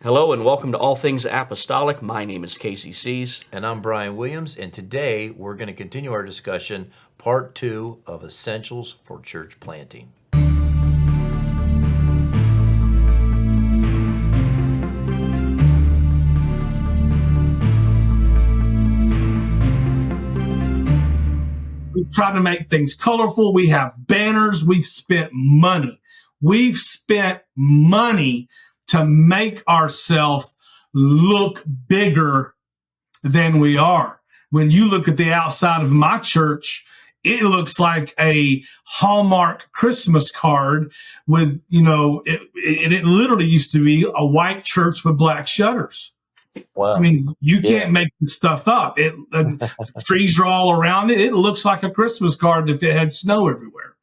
Hello and welcome to All Things Apostolic. My name is Kasey Sees. And I'm Brian Williams, and today we're going to continue our discussion, part 2 of Essentials for Church Planting. We've tried to make things colorful. We have banners. We've spent money. We've spent money to make ourselves look bigger than we are. When you look at the outside of my church, it looks like a Hallmark Christmas card with, it literally used to be a white church with black shutters. Wow. I mean, you can't make this stuff up. Trees are all around it. It looks like a Christmas card if it had snow everywhere.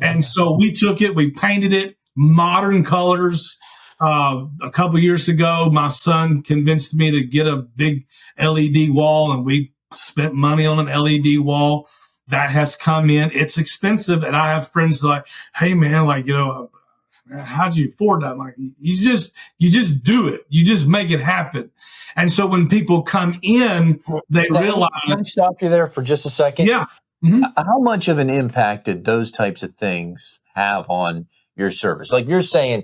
And so we took it, we painted it, modern colors. A couple years ago, my son convinced me to get a big LED wall, and we spent money on an LED wall. That has come in. It's expensive, and I have friends like, hey, man, how do you afford that? Like, you just do it. You just make it happen. And so when people come in, they realize. Can I stop you there for just a second? Yeah. Mm-hmm. How much of an impact did those types of things have on your service? Like you're saying,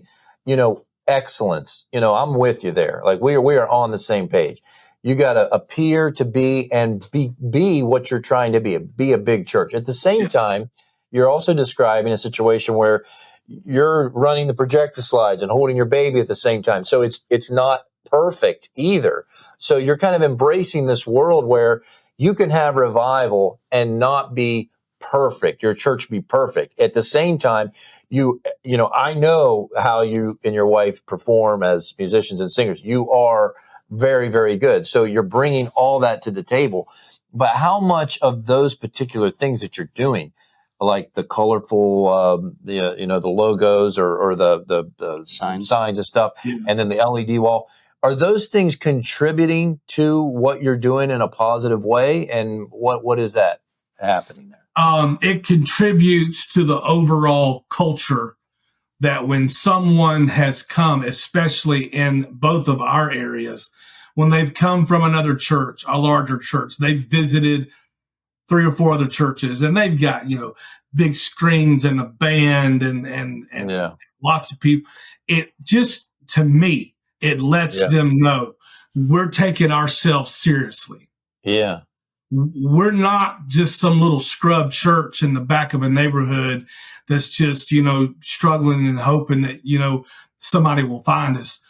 excellence. I'm with you there. Like we are on the same page. You got to appear to be and be what you're trying to be. Be a big church. At the same time, you're also describing a situation where you're running the projector slides and holding your baby at the same time. So it's not perfect either. So you're kind of embracing this world where you can have revival and not be perfect. Your church be perfect. At the same time, I know how you and your wife perform as musicians and singers. You are very, very good. So you're bringing all that to the table. But how much of those particular things that you're doing, like the colorful, the logos or the signs and stuff, and then the LED wall, are those things contributing to what you're doing in a positive way? And what is that happening there? It contributes to the overall culture that when someone has come, especially in both of our areas, when they've come from another church, a larger church, they've visited 3 or 4 other churches, and they've got, big screens and a band and lots of people. It just, to me, it lets them know we're taking ourselves seriously. Yeah. We're not just some little scrub church in the back of a neighborhood that's just, struggling and hoping that, somebody will find us.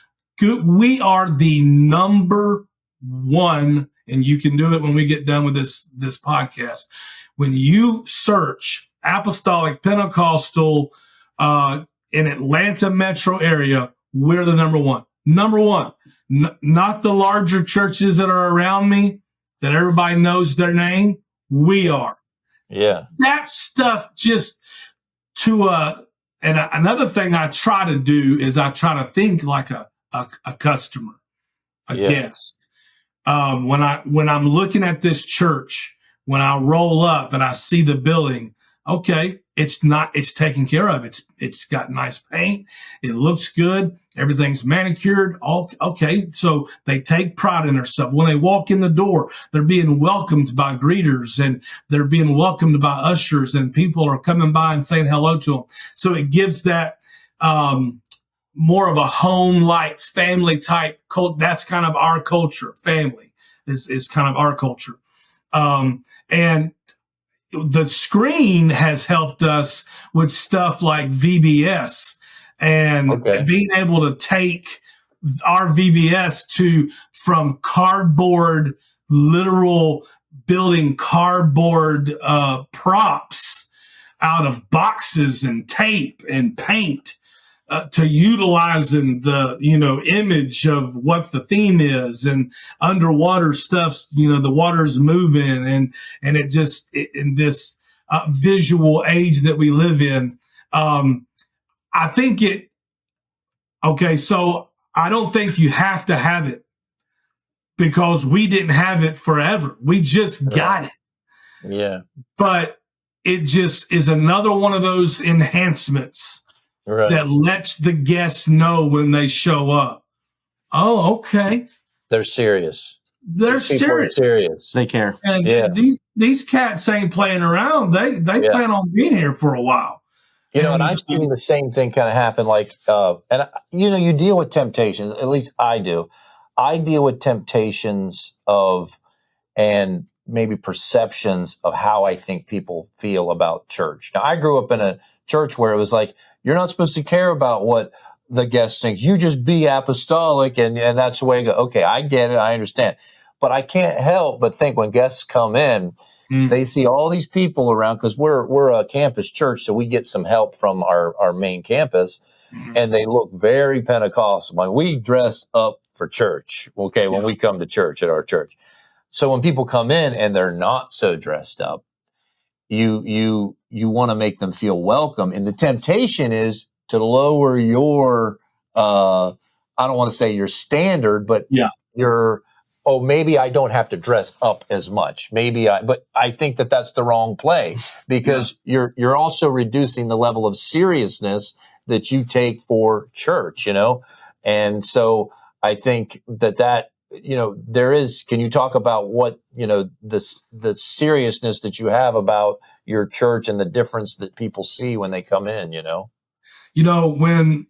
We are the number one, and you can do it when we get done with this podcast. When you search Apostolic Pentecostal in Atlanta metro area, we're the number one. Number one. Not the larger churches that are around me that everybody knows their name. We are. Yeah. That stuff just and another thing I try to do is I try to think like a customer, a guest. When I'm looking at this church, when I roll up and I see the building, okay, it's taken care of. It's got nice paint. It looks good. Everything's manicured. Okay. So they take pride in their stuff. When they walk in the door, they're being welcomed by greeters and they're being welcomed by ushers, and people are coming by and saying hello to them. So it gives that, more of a home-like family type cult. That's kind of our culture. Family is kind of our culture. And the screen has helped us with stuff like VBS and being able to take our VBS from cardboard, literal building cardboard props out of boxes and tape and paint to utilizing the, image of what the theme is, and underwater stuff, the water's moving and it just, in this visual age that we live in, I think so I don't think you have to have it because we didn't have it forever. We just got it. Yeah. But it just is another one of those enhancements that lets the guests know when they show up. Oh, okay. They're serious. They're These people are serious. serious. They care. And Yeah. these cats ain't playing around. They Yeah. plan on being here for a while. And I've seen the same thing kind of happen. Like, you deal with temptations. At least I do. I deal with temptations and maybe perceptions of how I think people feel about church. Now, I grew up in a church where it was like, you're not supposed to care about what the guest thinks. You just be apostolic, and that's the way I go. Okay, I get it. I understand. But I can't help but think when guests come in, they see all these people around, because we're a campus church, so we get some help from our main campus, and they look very Pentecostal. When we dress up for church, okay, when we come to church at our church. So when people come in and they're not so dressed up, you want to make them feel welcome, and the temptation is to lower your I don't want to say your standard, but your maybe I don't have to dress up as much. But I think that's the wrong play, because you're also reducing the level of seriousness that you take for church, and so I think that there is. Can you talk about what the seriousness that you have about your church and the difference that people see when they come in? When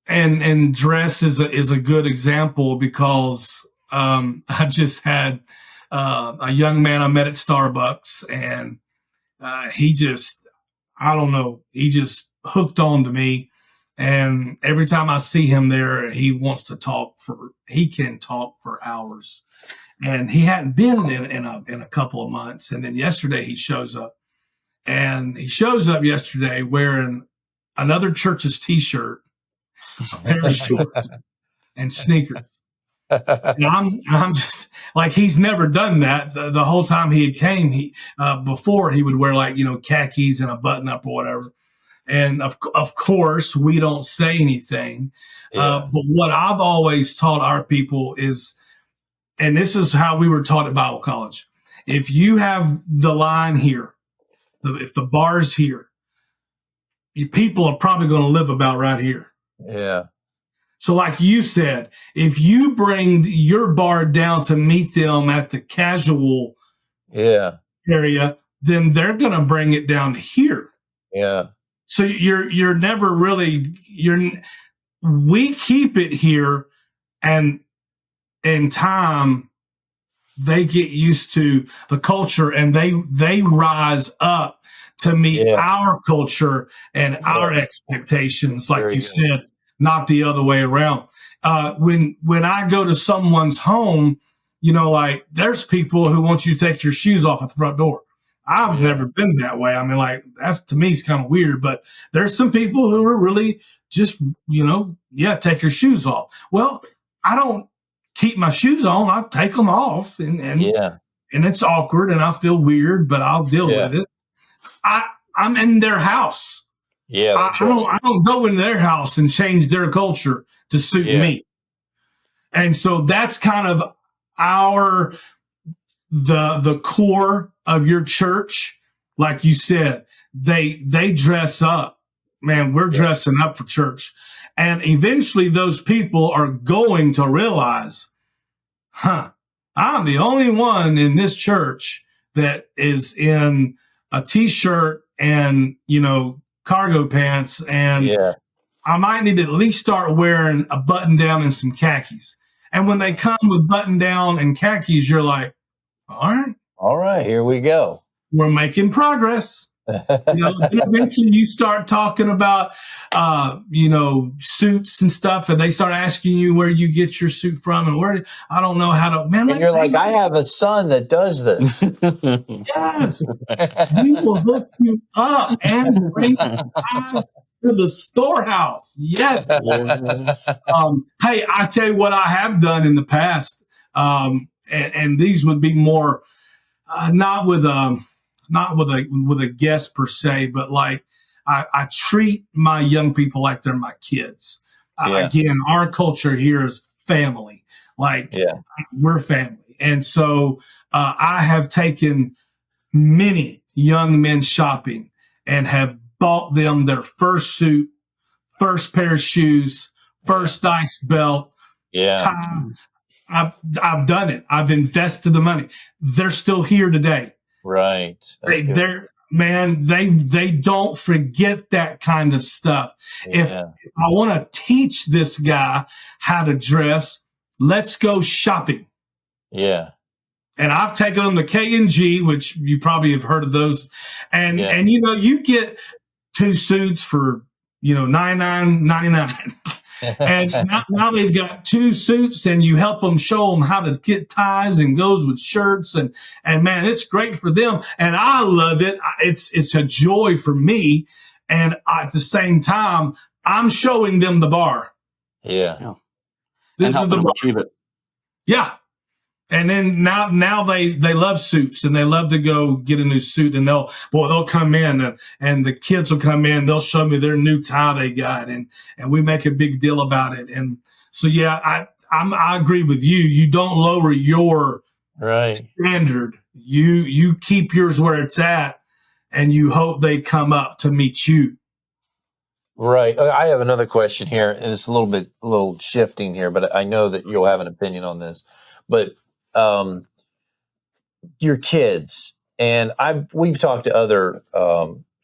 and dress is a good example, because I just had a young man I met at Starbucks, and he just hooked on to me. And every time I see him there, he can talk for hours. And he hadn't been in a couple of months. And then yesterday he shows up, yesterday wearing another church's t-shirt, a pair of shorts, and sneakers. And I'm just like, he's never done that. The whole time he had came, before he would wear khakis and a button up or whatever. And of course, we don't say anything. But what I've always taught our people is, and this is how we were taught at Bible college: if you have the line here, if the bar's here, people are probably going to live about right here. Yeah. So like you said, if you bring your bar down to meet them at the casual area, then they're going to bring it down to here. Yeah. So you're never really, we keep it here, and in time they get used to the culture, and they rise up to meet our culture and our expectations, like you said, not the other way around. When I go to someone's home, like, there's people who want you to take your shoes off at the front door. I've never been that way. I mean, like, that's, to me, is kind of weird, but there's some people who are really just, take your shoes off. Well, I don't keep my shoes on. I take them off, and it's awkward, and I feel weird, but I'll deal with it. I'm in their house. Yeah. I don't go in their house and change their culture to suit me. And so that's kind of the core of your church. Like you said, they dress up. Man, we're dressing up for church. And eventually those people are going to realize, I'm the only one in this church that is in a t-shirt and, cargo pants, and I might need to at least start wearing a button down and some khakis. And when they come with button down and khakis, you're like, all right, here we go. We're making progress. Eventually you start talking about, suits and stuff, and they start asking you where you get your suit from, and I don't know how to, man. And you're like, I have a son that does this. Yes. We will hook you up and bring you to the storehouse. Yes. Hey, I tell you what I have done in the past, and these would be more, not with a guest per se, but like, I treat my young people like they're my kids. Again, our culture here is family. Like, we're family. And so I have taken many young men shopping and have bought them their first suit, first pair of shoes, first dice belt, Yeah. time. I've done it. I've invested the money. They're still here today. Right. That's good. They don't forget that kind of stuff. Yeah. If I want to teach this guy how to dress, let's go shopping. Yeah. And I've taken them to K&G, which you probably have heard of those. And you get 2 suits for $99.99. And now they've got 2 suits, and you help them, show them how to get ties and goes with shirts, and man, it's great for them, and I love it. It's a joy for me, and at the same time, I'm showing them the bar. Yeah. This is the bar. Achieve it. Yeah. And then now they love suits, and they love to go get a new suit, and they'll come in, and the kids will come in, they'll show me their new tie they got, and we make a big deal about it. And so I agree with you. You don't lower your standard. You keep yours where it's at, and you hope they come up to meet you. Right. I have another question here, and it's a little shifting here, but I know that you'll have an opinion on this. But your kids, and we've talked to other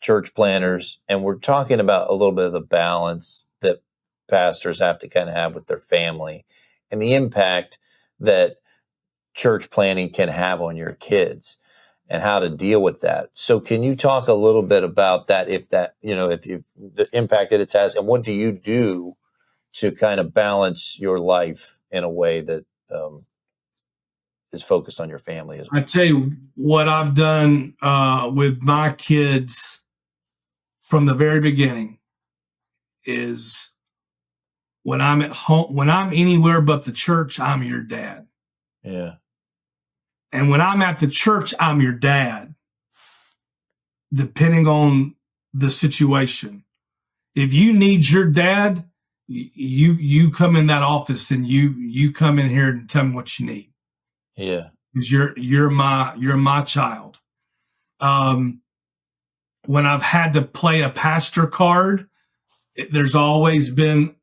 church planners, and we're talking about a little bit of the balance that pastors have to kind of have with their family and the impact that church planning can have on your kids and how to deal with that. So can you talk a little bit about that, if the impact that it has, and what do you do to kind of balance your life in a way that is focused on your family as well? I tell you what I've done with my kids from the very beginning is, when I'm at home, when I'm anywhere but the church, I'm your dad. Yeah. And when I'm at the church, I'm your dad, depending on the situation. If you need your dad, you come in that office, and you come in here and tell me what you need. Yeah. Because you're my child. When I've had to play a pastor card, there's always been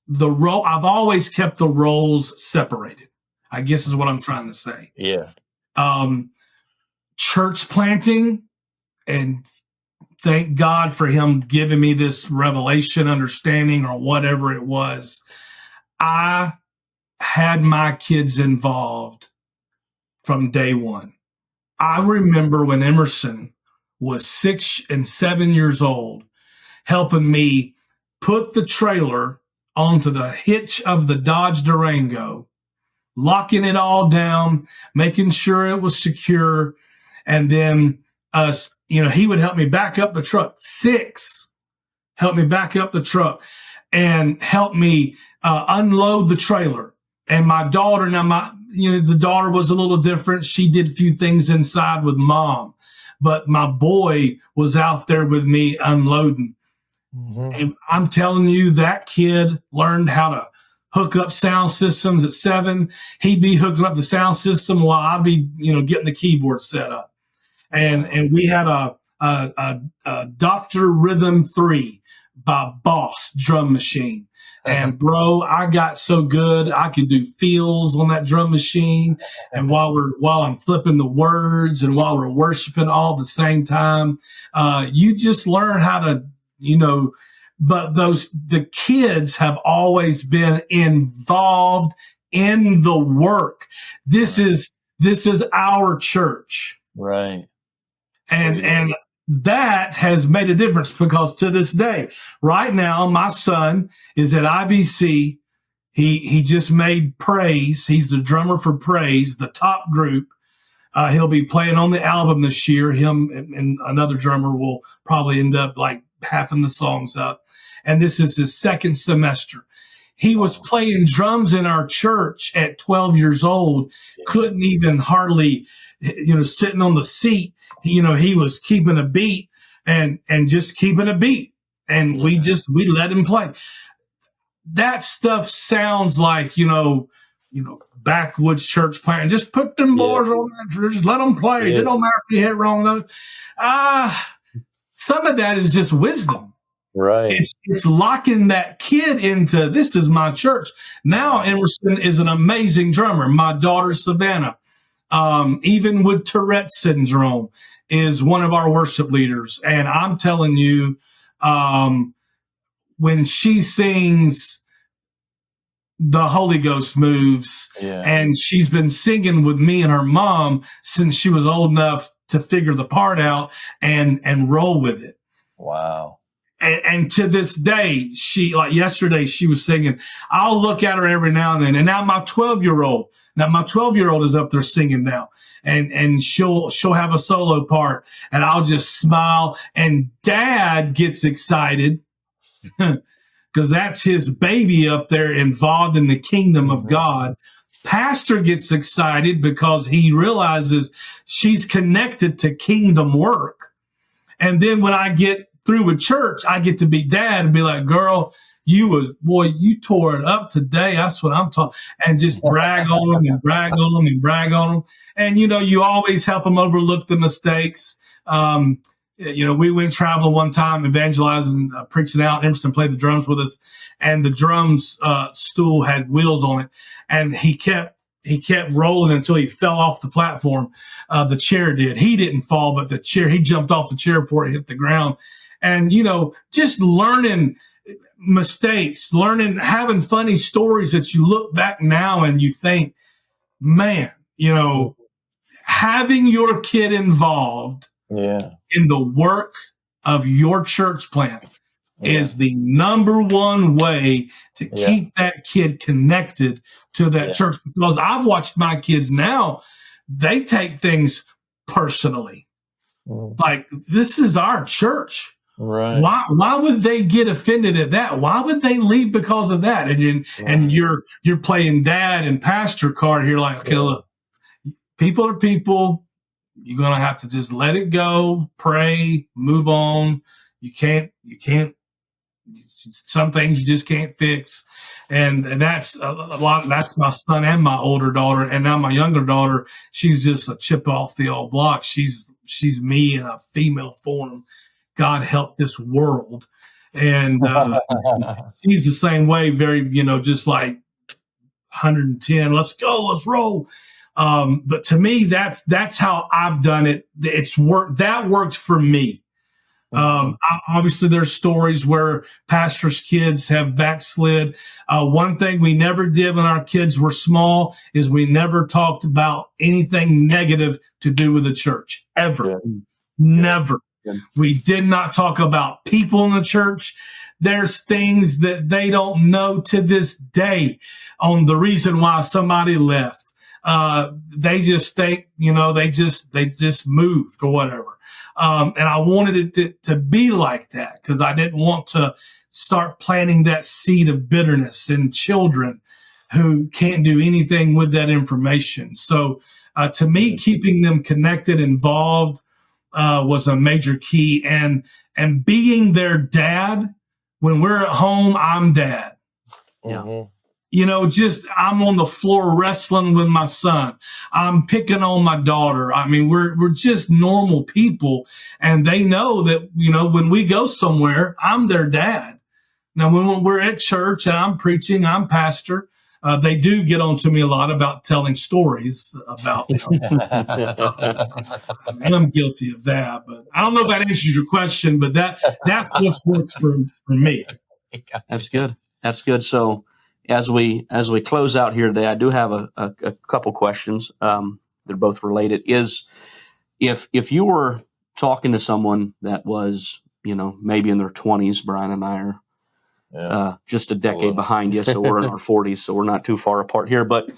the role. I've always kept the roles separated, I guess is what I'm trying to say. Yeah. Church planting, and thank God for him giving me this revelation, understanding, or whatever it was. I had my kids involved from day one. I remember when Emerson was 6 and 7 years old, helping me put the trailer onto the hitch of the Dodge Durango, locking it all down, making sure it was secure. And then he would help me back up the truck. 6, help me back up the truck and help me unload the trailer. And my daughter, the daughter was a little different. She did a few things inside with mom, but my boy was out there with me unloading. Mm-hmm. And I'm telling you, that kid learned how to hook up sound systems at 7. He'd be hooking up the sound system while I'd be, getting the keyboard set up. And we had a Dr. Rhythm 3 by Boss drum machine. And bro, I got so good, I could do feels on that drum machine. And while I'm flipping the words, and while we're worshiping all at the same time, you just learn how to, but the kids have always been involved in the work. This is our church. Right. And that has made a difference, because to this day, right now, my son is at IBC. He just made Praise. He's the drummer for Praise, the top group. He'll be playing on the album this year. Him and another drummer will probably end up like halving the songs up. And this is his 2nd semester. He was playing drums in our church at 12 years old, couldn't even hardly, sitting on the seat. He was keeping a beat and just keeping a beat. And we let him play. That stuff sounds like, backwoods church playing. Just put them boards on there, just let them play. It don't matter if you hit it wrong though. Some of that is just wisdom. Right. It's locking that kid into, this is my church. Now Emerson is an amazing drummer. My daughter Savannah, even with Tourette syndrome, is one of our worship leaders. And I'm telling you, when she sings, the Holy Ghost moves. Yeah. And she's been singing with me and her mom since she was old enough to figure the part out and roll with it. Wow. And to this day, she, like yesterday, she was singing. I'll look at her every now and then. And now my 12-year-old is up there singing now. And she'll have a solo part, and I'll just smile. And Dad gets excited because that's his baby up there involved in the kingdom of God. Pastor gets excited because he realizes she's connected to kingdom work. And then when I get through with church, I get to be dad and be like, girl, you tore it up today. That's what I'm talking. And just brag on them and brag on them and brag on them. And, you always help them overlook the mistakes. We went traveling one time, evangelizing, preaching out. Emerson played the drums with us, and the drums stool had wheels on it. And he kept rolling until he fell off the platform. The chair did. He didn't fall, but he jumped off the chair before it hit the ground. And, just learning mistakes, having funny stories that you look back now and you think, man, having your kid involved in the work of your church plant is the number one way to keep that kid connected to that church. Because I've watched my kids now, they take things personally. Like, this is our church. Right. Why would they get offended at that? Why would they leave because of that? And you're playing dad and pastor card here, like, okay, look, people are people. You're gonna have to just let it go, pray, move on. You can't. Some things you just can't fix, and that's a lot. That's my son and my older daughter, and now my younger daughter. She's just a chip off the old block. She's me in a female form. God help this world. And she's the same way, very, just like 110, let's go, let's roll. But to me, that's how I've done it. That worked for me. Obviously there's stories where pastors' kids have backslid. One thing we never did when our kids were small is we never talked about anything negative to do with the church, ever. Yeah. Never. Yeah. We did not talk about people in the church. There's things that they don't know to this day on the reason why somebody left. They just think, they just moved or whatever. And I wanted it to be like that because I didn't want to start planting that seed of bitterness in children who can't do anything with that information. So to me, keeping them connected, involved, was a major key, and being their dad. When we're at home, I'm dad. Yeah. I'm on the floor wrestling with my son. I'm picking on my daughter. I mean, we're just normal people, and they know that, when we go somewhere, I'm their dad. Now, when we're at church and I'm preaching, I'm pastor. They do get on to me a lot about telling stories about, and I'm guilty of that, but I don't know if that answers your question, but that's what's worked for me. That's good. That's good. So as we close out here today, I do have a couple questions. They're both related. Is if you were talking to someone that was, maybe in their 20s, Brian and I are just a decade behind you, so we're in our 40s, so we're not too far apart here. But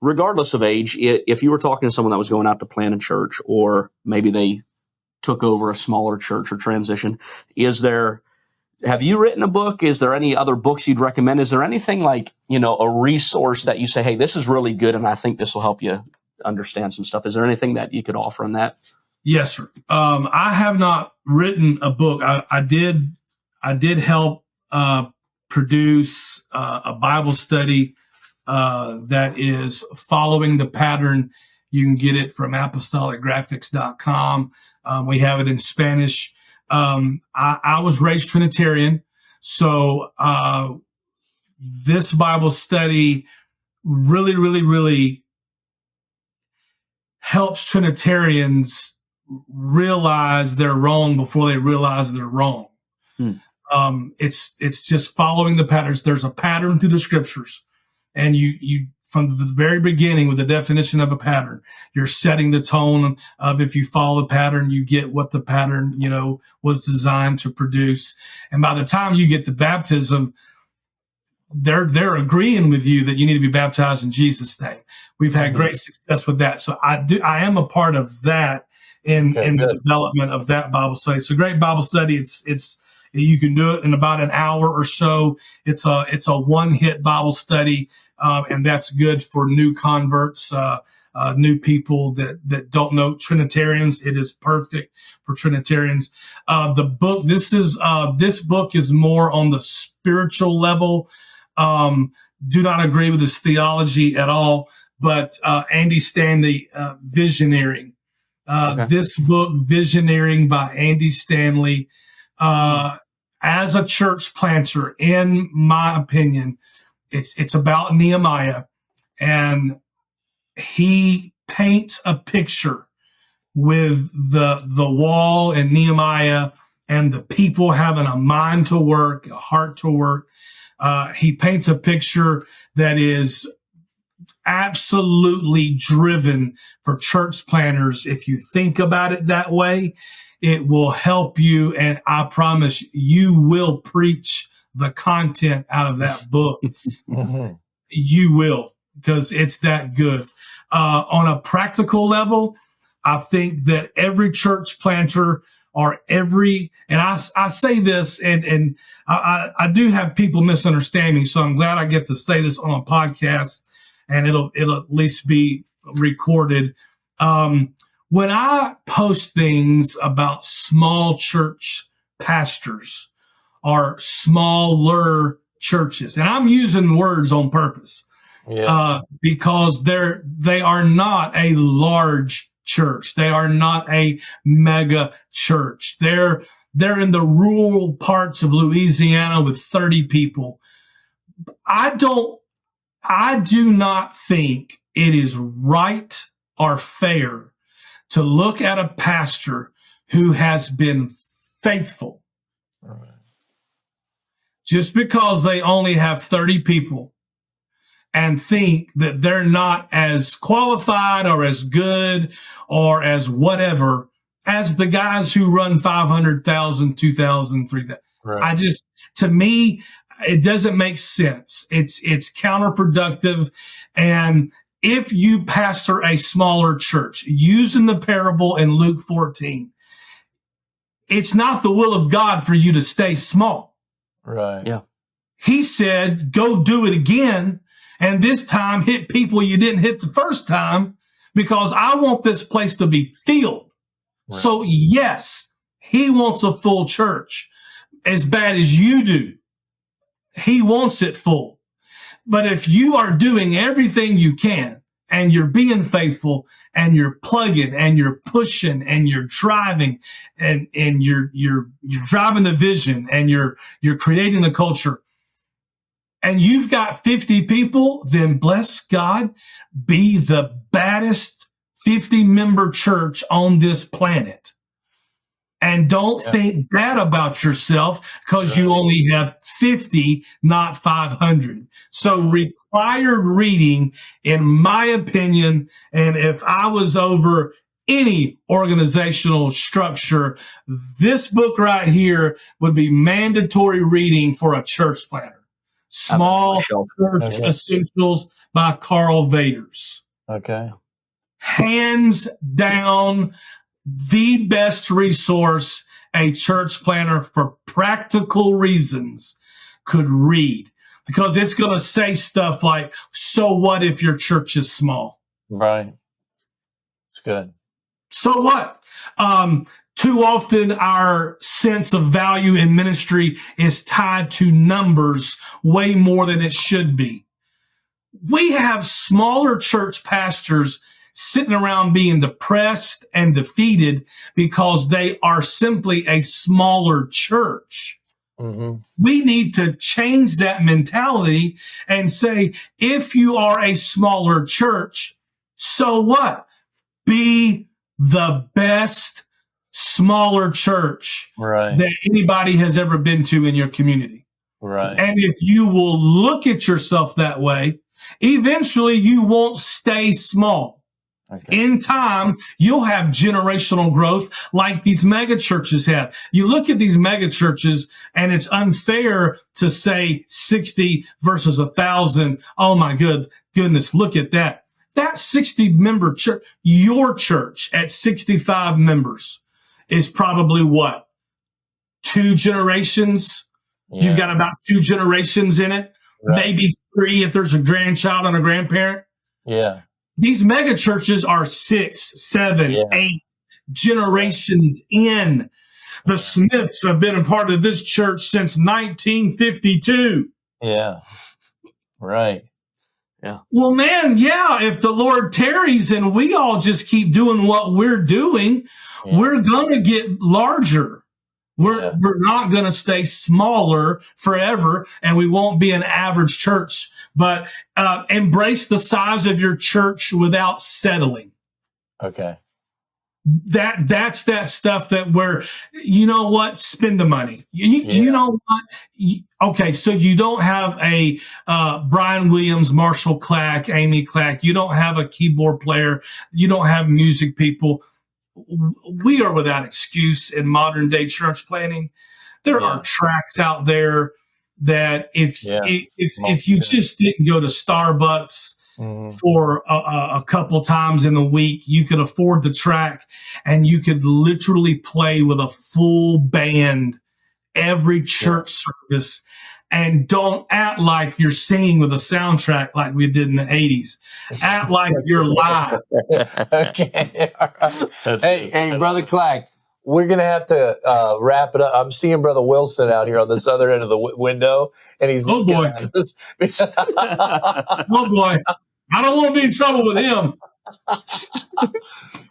regardless of age, if you were talking to someone that was going out to plant a church, or maybe they took over a smaller church or transition, have you written a book? Is there any other books you'd recommend? Is there anything like, a resource that you say, hey, this is really good, and I think this will help you understand some stuff? Is there anything that you could offer in that? Yes, sir. I have not written a book. I did help produce a Bible study that is following the pattern. You can get it from apostolicgraphics.com. We have it in Spanish. I was raised Trinitarian, so this Bible study really, really, really helps Trinitarians realize they're wrong before they realize they're wrong. It's just following the patterns. There's a pattern through the scriptures, and you from the very beginning with the definition of a pattern, you're setting the tone of, if you follow the pattern, you get what the pattern, was designed to produce. And by the time you get to baptism, they're agreeing with you that you need to be baptized in Jesus' name. We've had great success with that. So I am a part of that in the development of that Bible study. It's a great Bible study. It's you can do it in about an hour or so. It's a one-hit Bible study, and that's good for new converts, new people that don't know Trinitarians. It is perfect for Trinitarians. This book is more on the spiritual level. Do not agree with his theology at all, but Andy Stanley, Visioneering. This book, Visioneering by Andy Stanley, as a church planter, in my opinion, it's about Nehemiah, and he paints a picture with the wall and Nehemiah and the people having a mind to work, a heart to work. He paints a picture that is absolutely driven for church planners. If you think about it that way, it will help you. And I promise you will preach the content out of that book. You will, because it's that good. On a practical level, I think that every church planter and I say this, and I do have people misunderstand me, so I'm glad I get to say this on a podcast, and it'll at least be recorded. When I post things about small church pastors or smaller churches, and I'm using words on purpose, because they are not a large church. They are not a mega church. They're in the rural parts of Louisiana with 30 people. I do not think it is right or fair to look at a pastor who has been faithful just because they only have 30 people and think that they're not as qualified or as good or as whatever as the guys who run 500,000, 2,000, 3,000. Right. To me, it doesn't make sense. It's counterproductive. And if you pastor a smaller church, using the parable in Luke 14, it's not the will of God for you to stay small. Right. Yeah. He said, go do it again. And this time hit people you didn't hit the first time, because I want this place to be filled. Right. So yes, he wants a full church as bad as you do. He wants it full. But if you are doing everything you can and you're being faithful and you're plugging and you're pushing and you're driving and you're driving the vision and you're creating the culture, and you've got 50 people, then bless God, be the baddest 50-member church on this planet. And don't think bad about yourself because you only have 50, not 500. So required reading, in my opinion, and if I was over any organizational structure, this book right here would be mandatory reading for a church planner. Small Church Essentials by Carl Vaders. Okay. Hands down, the best resource a church planner for practical reasons could read, because it's going to say stuff like, so what if your church is small? Right. It's good. So what? Too often our sense of value in ministry is tied to numbers way more than it should be. We have smaller church pastors sitting around being depressed and defeated because they are simply a smaller church. Mm-hmm. We need to change that mentality and say, if you are a smaller church, so what? Be the best smaller church Right. that anybody has ever been to in your community. Right. And if you will look at yourself that way, eventually you won't stay small. Okay. In time, you'll have generational growth like these mega churches have. You look at these mega churches, and it's unfair to say 60 versus 1,000. Oh my goodness, look at that. That 60 member church, your church at 65 members is probably what? 2 generations? Yeah. You've got about 2 generations in it, Right. maybe 3 if there's a grandchild and a grandparent. Yeah. These mega churches are 6, 7, Yeah. 8 generations in. The Smiths have been a part of this church since 1952. Yeah. Right. Well, man, yeah, if the Lord tarries and we all just keep doing what we're doing, we're going to get larger. We're not going to stay smaller forever, and we won't be an average church. But embrace the size of your church without settling. Okay. That's that stuff that where, you know what, spend the money. You know what? Okay, so you don't have a Brian Williams, Marshall Clack, Amy Clack. You don't have a keyboard player. You don't have music people. We are without excuse in modern day church planning. There are tracks out there that if you just didn't go to Starbucks for a couple times in a week, you could afford the track and you could literally play with a full band every church service. And don't act like you're singing with a soundtrack like we did in the 80s. Act like you're live. Okay. All right. Hey, Brother Clack, we're going to have to wrap it up. I'm seeing Brother Wilson out here on this other end of the window, and he's Oh, boy. Oh, boy. I don't want to be in trouble with him.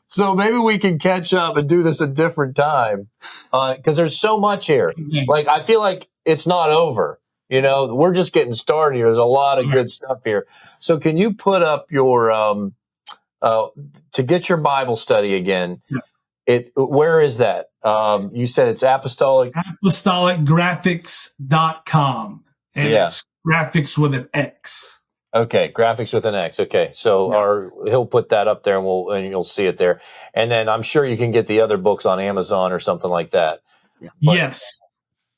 So maybe we can catch up and do this a different time because there's so much here. Like, I feel like it's not over. You know, we're just getting started here. There's a lot of good stuff here. So can you put up your to get your Bible study again? Yes. Where is that? You said it's apostolic. Apostolicgraphics.com. And it's graphics with an X. Okay, graphics with an X. Okay, so he'll put that up there, and you'll see it there. And then I'm sure you can get the other books on Amazon or something like that. Yes.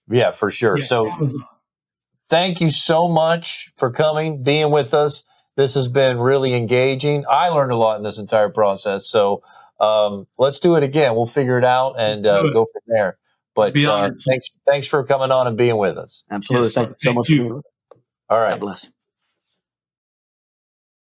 Yeah, for sure. Yes, so Amazon. Thank you so much for coming, being with us. This has been really engaging. I learned a lot in this entire process. So let's do it again. We'll figure it out and go from there. But thanks for coming on and being with us. Absolutely. Yes, Thank you so much. you. All right. God bless.